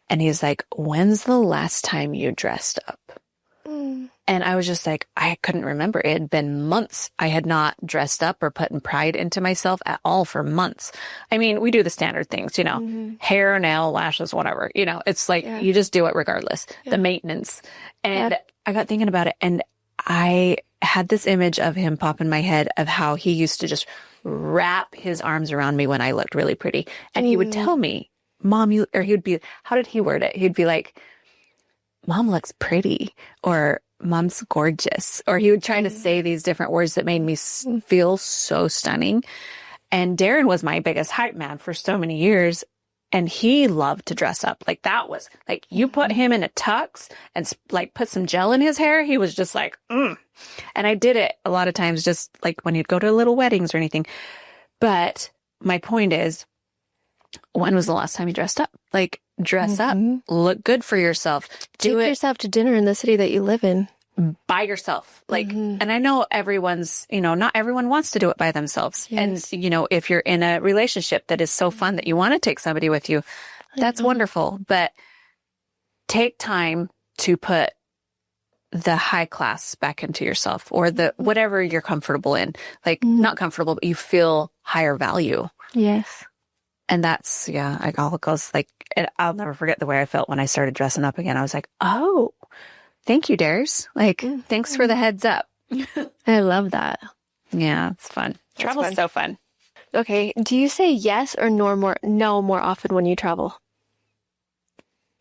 And he's like, when's the last time you dressed up? And I was just like, I couldn't remember. It had been months. I had not dressed up or put pride into myself at all for months. I mean, we do the standard things, hair, nail, lashes, whatever. It's like you just do it regardless. The maintenance. And I got thinking about it, and I had this image of him pop in my head of how he used to just wrap his arms around me when I looked really pretty. And he would tell me, Mom, or he would be, how did he word it? He'd be like, Mom looks pretty, or Mom's gorgeous. Or he would try to say these different words that made me feel so stunning. And Darren was my biggest hype man for so many years. And he loved to dress up. Like, that was like, you put him in a tux and like put some gel in his hair. He was just like, And I did it a lot of times, just like when he'd go to little weddings or anything. But my point is, when was the last time you dressed up? Like, dress up, look good for yourself. Take yourself to dinner in the city that you live in. By yourself. Like, and I know everyone's, not everyone wants to do it by themselves. Yes. And, if you're in a relationship that is so fun that you want to take somebody with you, that's wonderful. But take time to put the high class back into yourself, or the whatever you're comfortable in. Like, not comfortable, but you feel higher value. Yes. And that's, like, all it goes, like, I'll never forget the way I felt when I started dressing up again. I was like, oh, thank you, Dares. Like, thanks for the heads up. I love that. Yeah, it's fun. Travel's so fun. Okay. Do you say yes or no more often when you travel?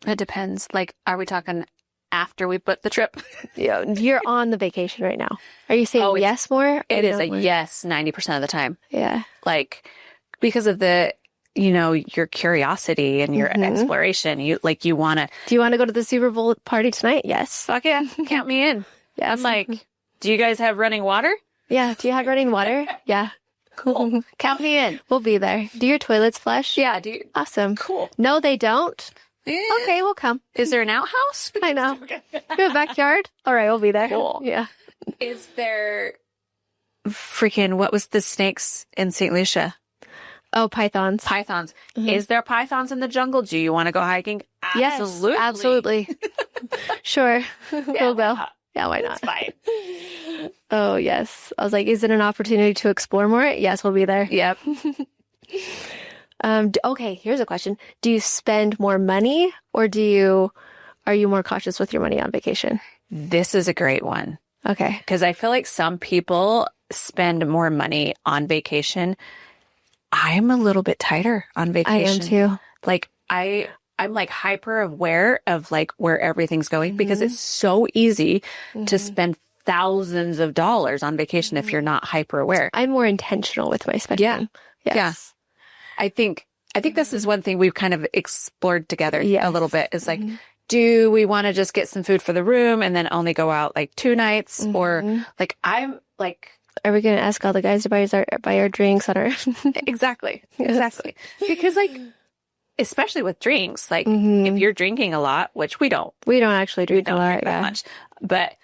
It depends. Like, are we talking after we booked the trip? Yeah, you're on the vacation right now. Are you saying yes more? It is a yes 90% of the time. Yeah. Like, because of the, your curiosity and your exploration. You want to. Do you want to go to the Super Bowl party tonight? Yes. Fuck yeah. Count me in. Yeah. I'm like, do you guys have running water? Yeah. Do you have running water? Yeah. Cool. Count me in. We'll be there. Do your toilets flush? Yeah. Awesome. Cool. No, they don't. Yeah. Okay, we'll come. Is there an outhouse? I know. You have a backyard? All right, we'll be there. Cool. Yeah. Is there what was the snakes in St. Lucia? Oh, pythons. Is there pythons in the jungle? Do you want to go hiking? Absolutely. Yes, absolutely. Sure. We'll go. Yeah, why not? It's fine. Oh, yes. I was like, is it an opportunity to explore more? Yes, we'll be there. Yep. Okay, here's a question. Do you spend more money, or are you more cautious with your money on vacation? This is a great one. Okay. Because I feel like some people spend more money on vacation. I'm a little bit tighter on vacation. I am too. Like, I'm like hyper aware of like where everything's going, because it's so easy to spend thousands of dollars on vacation if you're not hyper aware. I'm more intentional with my spending. Yeah. Yes. Yeah. I think this is one thing we've kind of explored together a little bit, is like, do we want to just get some food for the room and then only go out like 2 nights? Or like, I'm like, are we going to ask all the guys to buy our drinks on our... Exactly. Because like, especially with drinks, like if you're drinking a lot, which we don't actually drink a lot that much, but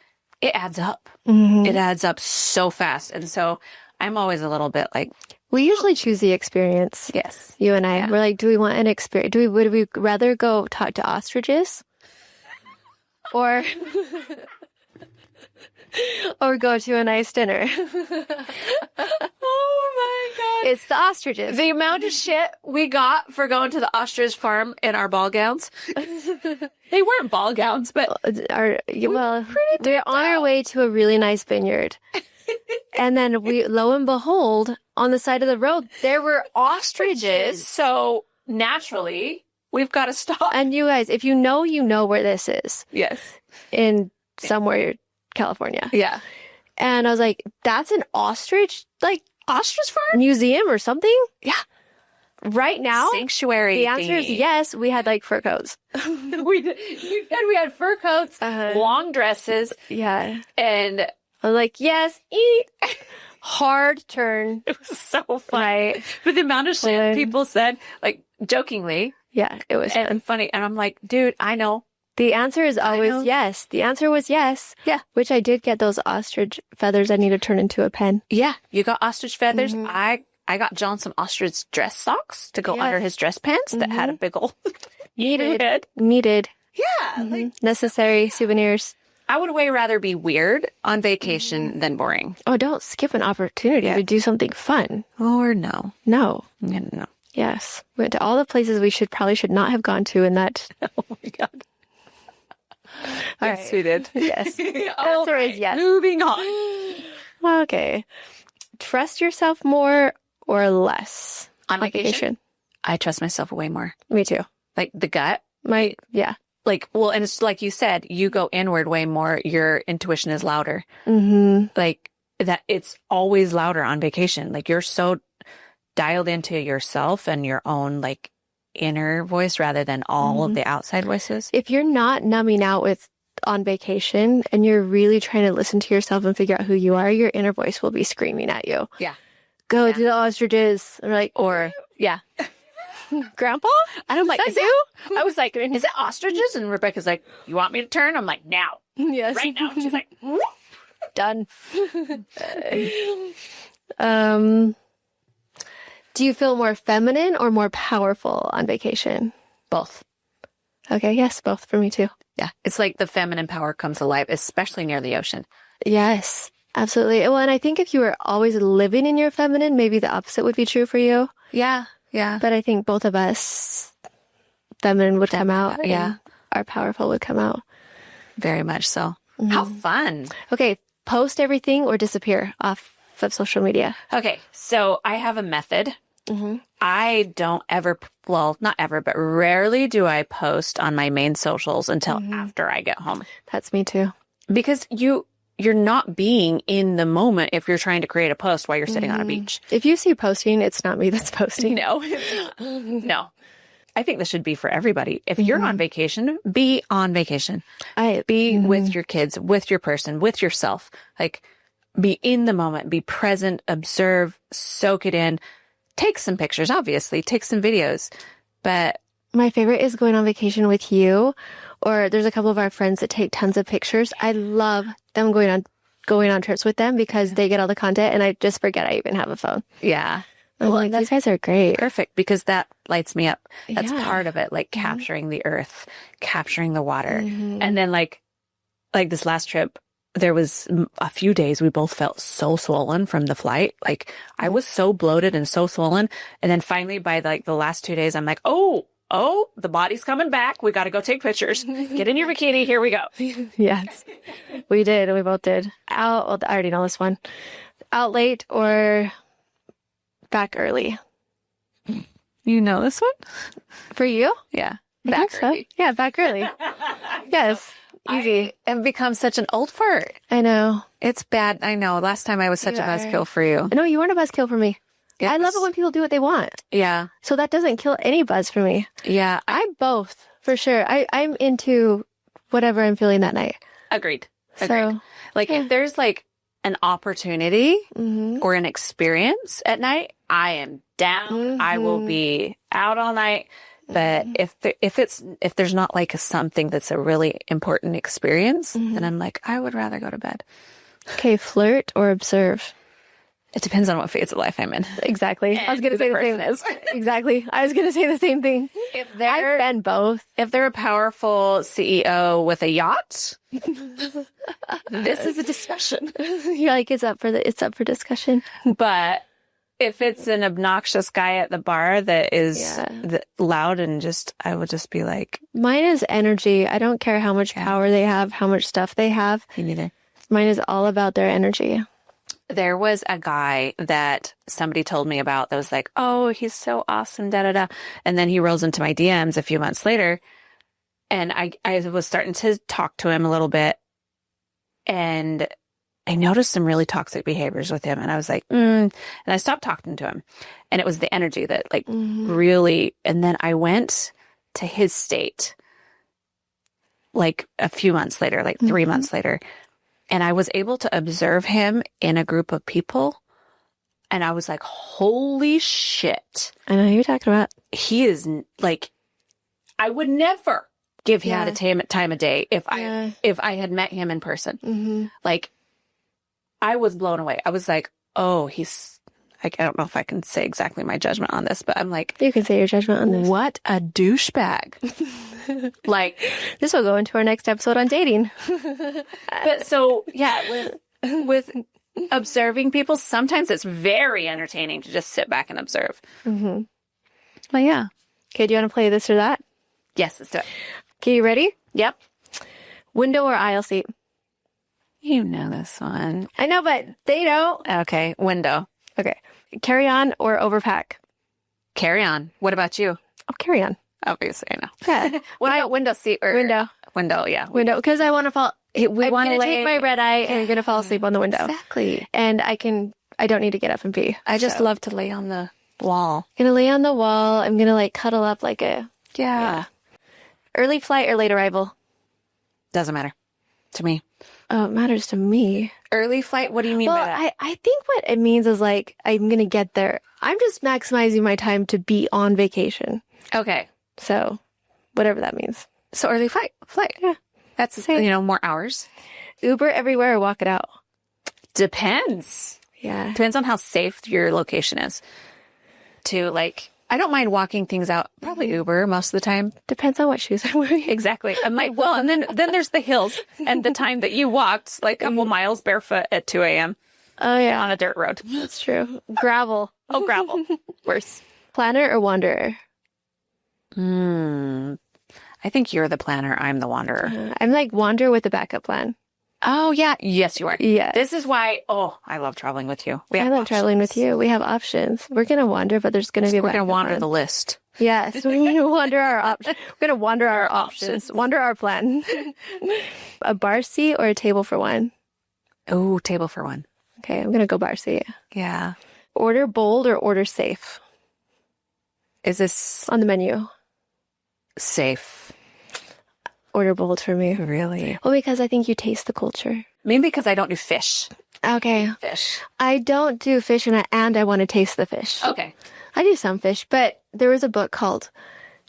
it adds up. It adds up so fast. And so I'm always a little bit like, we usually choose the experience. Yes. You and I, we're like, do we want an experience? Would we rather go talk to ostriches or go to a nice dinner? Oh my God. It's the ostriches. The amount of shit we got for going to the ostrich farm in our ball gowns. They weren't ball gowns, but they're on our way to a really nice vineyard. And then lo and behold, on the side of the road, there were ostriches. So naturally, we've got to stop. And you guys, if you know where this is. Yes. In somewhere, California. Yeah. And I was like, that's an ostrich farm? Museum or something? Yeah. Right now? Sanctuary. The answer is yes. We had like fur coats. We had fur coats, long dresses. Yeah. And I was like, yes, eat. Hard turn. It was so fun. Right. But the amount of shit people said, like, jokingly. Yeah, it was funny. And I'm like, dude, I know. The answer is always yes. The answer was yes. Yeah. Which I did get those ostrich feathers I need to turn into a pen. Yeah. You got ostrich feathers. I got John some ostrich dress socks to go under his dress pants that had a big old... Needed. Yeah. Like, Necessary souvenirs. I would way rather be weird on vacation than boring. Oh, don't skip an opportunity to do something fun. Or no. No. No. Yes. We went to all the places we probably should not have gone to in that. Oh my God. All Yes, right. we did. Yes. Answer is yes. Moving on. Okay. Trust yourself more or less On vacation? I trust myself way more. Me too. Like the gut. Yeah. Like, well, and it's like you said, you go inward way more. Your intuition is louder. Like that, it's always louder on vacation. Like you're so dialed into yourself and your own like inner voice rather than all of the outside voices. If you're not numbing out on vacation and you're really trying to listen to yourself and figure out who you are, your inner voice will be screaming at you. Yeah. Go to the ostriches. Or yeah. Grandpa? And I'm like, is that you? I was like, is it ostriches? And Rebecca's like, you want me to turn? I'm like, now. Yes. Right now. She's like, done. Do you feel more feminine or more powerful on vacation? both. Okay. Yes. Both for me too. Yeah. It's like the feminine power comes alive, especially near the ocean. Yes. Absolutely. Well, and I think if you were always living in your feminine, maybe the opposite would be true for you. Yeah. Yeah. But I think both of us, feminine would come out. Yeah. And our powerful would come out. Very much so. How fun. Okay. Post everything or disappear off of social media. Okay. So I have a method. I don't ever, well, not ever, but rarely do I post on my main socials until after I get home. That's me too. Because you're not being in the moment if you're trying to create a post while you're sitting on a beach. If you see posting, it's not me that's posting. No, it's not. No. I think this should be for everybody. If you're on vacation, be on vacation. Be with your kids, with your person, with yourself. Like, be in the moment, be present, observe, soak it in. Take some pictures, obviously. Take some videos. But my favorite is going on vacation with you, or there's a couple of our friends that take tons of pictures. I love them going on trips with them because they get all the content and I just forget I even have a phone. yeah. I'm like, these guys are great. Perfect, because that lights me up. That's part of it, like capturing the earth, capturing the water. And then like this last trip, there was a few days we both felt so swollen from the flight. Like I was so bloated and so swollen. And then finally by like the last 2 days, I'm like, oh, the body's coming back. We got to go take pictures. Get in your bikini. Here we go. Yes, we did. We both did. I already know this one. Out late or back early? You know this one? For you? Yeah. I think so. Yeah, back early. Yes. Easy. And become such an old fart. I know. It's bad. I know. Last time I was such a buzzkill for you. No, you weren't a buzzkill for me. Yes. I love it when people do what they want. Yeah. So that doesn't kill any buzz for me. Yeah. I'm both, for sure. I'm into whatever I'm feeling that night. Agreed. So, like if there's like an opportunity or an experience at night, I am down. I will be out all night. But if there's not like something that's a really important experience, then I'm like, I would rather go to bed. Okay, flirt or observe? It depends on what phase of life I'm in. Exactly. I was going to say the same. Exactly. I was going to say the same thing. I've been both. If they're a powerful CEO with a yacht, this is a discussion. You're like, it's up for discussion. But if it's an obnoxious guy at the bar that is loud and I would just be like, mine is energy. I don't care how much power they have, how much stuff they have. Me neither. Mine is all about their energy. There was a guy that somebody told me about that was like, oh, he's so awesome, da-da-da. And then he rolls into my DMs a few months later. And I was starting to talk to him a little bit. And I noticed some really toxic behaviors with him. And I was like, And I stopped talking to him. And it was the energy that like really, and then I went to his state like a few months later, like 3 months later. And I was able to observe him in a group of people. And I was like, holy shit. I know who you're talking about. He is like, I would never give him the time of day if I had met him in person. Like, I was blown away. I was like, oh, I don't know if I can say exactly my judgment on this, but I'm like, You can say your judgment on this. what a douchebag. Like, This will go into our next episode on dating. but so, yeah, with observing people, sometimes it's very entertaining to just sit back and observe. Mm-hmm. But yeah. Okay, do you want to play this or that? Yes, let's do it. Okay, you ready? Yep. Window or aisle seat? You know this one. I know, but they don't. Okay, window. Okay. Carry on or overpack? Carry on. What about you? Oh, carry on. Obviously, I know. Yeah. What about window seat? Or Window. Window, yeah. Window, because I want to fall. We I'm want going to to take my red eye and I'm going to fall asleep on the window. Exactly. And I don't need to get up and pee. I just love to lay on the wall. I'm going to lay on the wall. I'm going to like cuddle up like a... Yeah. Early flight or late arrival? Doesn't matter to me. Oh, it matters to me. Early flight? What do you mean by Well, that? I think what it means is like, I'm going to get there. I'm just maximizing my time to be on vacation. Okay. So, whatever that means. So early flight. Yeah. That's, Same. more hours. Uber everywhere or walk it out? Depends. Yeah. Depends on how safe your location is. I don't mind walking things out. Probably Uber most of the time. Depends on what shoes I'm wearing. Exactly. I'm like, well, and then there's the hills and the time that you walked like a couple miles barefoot at 2 a.m. Oh, yeah. on a dirt road. That's true. Gravel. Oh, gravel. Worse. Planner or wanderer? I think you're the planner. I'm the wanderer. I'm like wander with a backup plan. Oh, yeah. Yes, you are. Yeah. This is why, I love traveling with you. I love traveling with you. We have options. We're going to wander, but there's going to be a We're going to backup wander plan. the list. Yes, we're going to wander our options. We're going to wander our options. Wander our plan. A bar seat or a table for one? Oh, table for one. Okay, I'm going to go bar seat. Yeah. Order bold or order safe? Is this On the menu. safe? Order bold for me. Really? Well, because I think you taste the culture. Maybe because I don't do fish. Okay. Fish. I don't do fish and I want to taste the fish. Okay. I do some fish, but there was a book called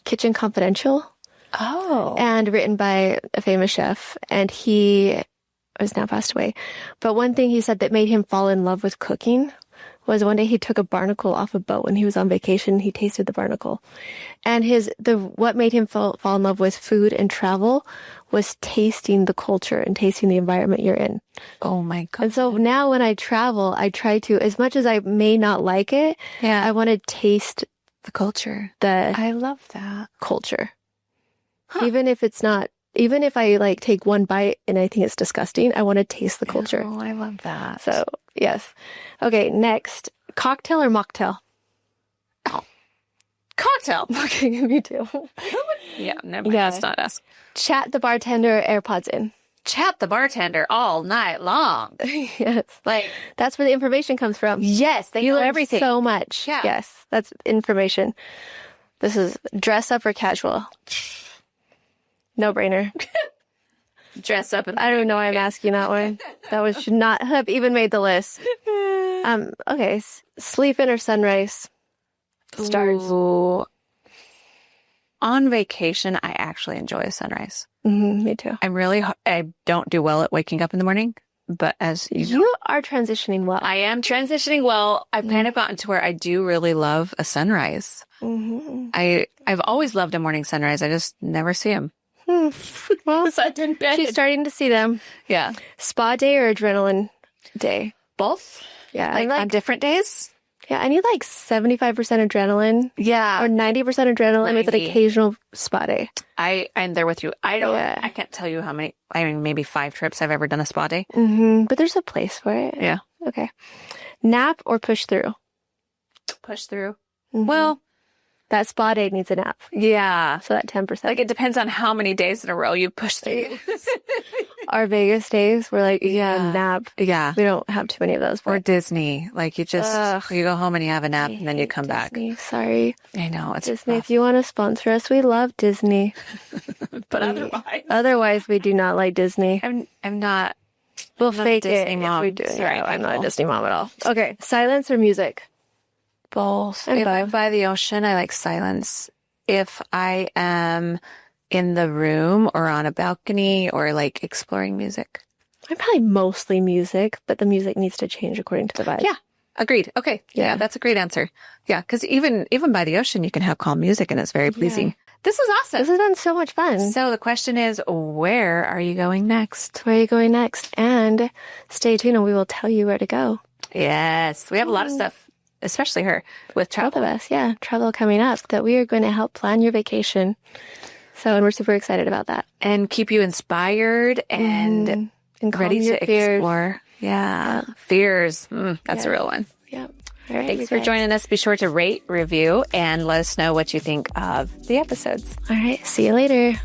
Kitchen Confidential Oh. and written by a famous chef, and he has now passed away. But one thing he said that made him fall in love with cooking was one day he took a barnacle off a boat when he was on vacation. He tasted the barnacle, and what made him fall in love with food and travel was tasting the culture and tasting the environment you're in. Oh my God. And so now when I travel, I try to, as much as I may not like it, Yeah. I want to taste The culture. the I love that. culture. Huh. Even if I like take one bite and I think it's disgusting, I want to taste the culture. Oh, I love that. So, yes. Okay, next. Cocktail or mocktail? Cocktail. Okay, me too. Yeah, never mind. Yeah. Let's not ask. Chat the bartender, AirPods in. Chat the bartender all night long. Yes. Like, That's where the information comes from. yes, they You know learn everything. so much. Yeah. Yes, that's information. This is dress up or casual. No brainer. Dress up and I don't even know why I'm asking that one. Should not have even made the list. Okay. Sleep in or sunrise? Stars. Ooh. On vacation, I actually enjoy a sunrise. Me too. I don't do well at waking up in the morning, but as You are transitioning well. I am transitioning well, I've kind of gotten to where I do really love a sunrise. Mm-hmm. I've always loved a morning sunrise. I just never see them. Well, in bed. she's starting to see them. Yeah. Spa day or adrenaline day? Both? Yeah. Like on different days? I need like 75% adrenaline Yeah. or 90% adrenaline with an 90. occasional spa day. I'm there with you. Yeah. I can't tell you how many, maybe 5 trips I've ever done a spa day. But there's a place for it. Yeah. Okay. Nap or push through? Push through. Mhm. Well, That spa day needs a nap. yeah. So that 10%. Like it depends on how many days in a row you push through. Our Vegas days, we're like, Yeah. nap. Yeah. We don't have too many of those. Or But Disney. Like you just, Ugh. you go home and you have a nap and then you come back. Disney. Sorry. I know. It's Disney, rough. if you want to sponsor us, we love Disney. But otherwise. Otherwise, we do not like Disney. I'm not. We'll I'm not fake Disney it mom. if we do. Sorry, Yeah, I'm not a people. Disney mom at all. Okay. Silence or music? Both. And If I'm both. by the ocean, I like silence. If I am in the room or on a balcony or like exploring music. I'm probably mostly music, but the music needs to change according to the vibe. Yeah. Agreed. Okay. Yeah, that's a great answer. Yeah, because even by the ocean, you can have calm music and it's very pleasing. Yeah. This is awesome. This has been so much fun. So the question is, where are you going next? Where are you going next? And stay tuned and we will tell you where to go. Yes. We have a lot of stuff, especially her, with travel. Both of us, yeah. Travel coming up that we are going to help plan your vacation. So, and we're super excited about that. And keep you inspired and ready to explore. Yeah. Fears. That's a real one. Yeah. All right, Thanks for joining us. Be sure to rate, review, and let us know what you think of the episodes. All right. See you later.